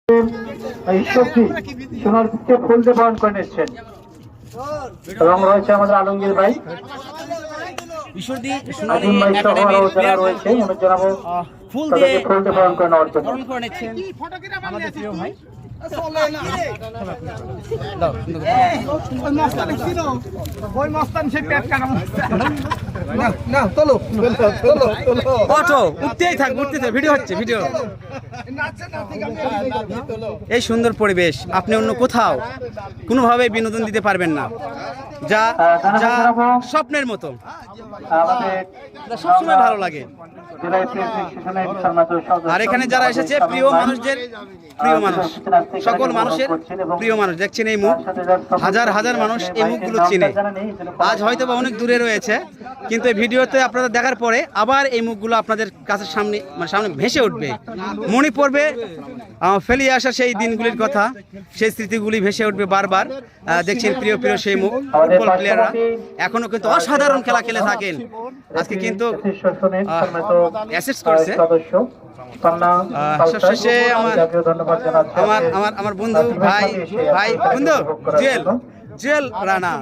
ঈশ্বরজি সোনার দিকে ফুল দিয়ে বরণ করে নিচ্ছেন এবং রয়েছে আমাদের আলমগীর ভাই আজিম ভাই সহ আরো যারা রয়েছে মনে জানাবো তাদেরকে ফুল দিয়ে বরণ করে নেওয়ার জন্য এই সুন্দর পরিবেশ আপনি অন্য কোথাও কোনোভাবে বিনোদন দিতে পারবেন না, যা যা স্বপ্নের মতো, সবসময় ভালো লাগে। আর এখানে যারা এসেছে প্রিয় মানুষদের প্রিয় মানুষ, সকল মানুষের প্রিয় মানুষ। দেখছেন এই মুখ, হাজার হাজার মানুষ এই মুখগুলো চিনে। আজ হয়তো বা অনেক দূরে রয়েছে, কিন্তু এই ভিডিওতে আপনারা দেখার পরে আবার এই মুখগুলো আপনাদের কাছের সামনে সামনে ভেসে উঠবে, মনে পড়বে ফেলিয়ে আসা সেই দিনগুলির কথা, সেই স্মৃতিগুলি ভেসে উঠবে বারবার। দেখছেন প্রিয় প্রিয় সেই মুখ, ফুটবল প্লেয়াররা এখনো কিন্তু অসাধারণ খেলা খেলে থাকেন। আজকে কিন্তু অ্যাসিস্ট করছে। সবশেষে আমার বন্ধু ভাই বন্ধু জুয়েল রানা।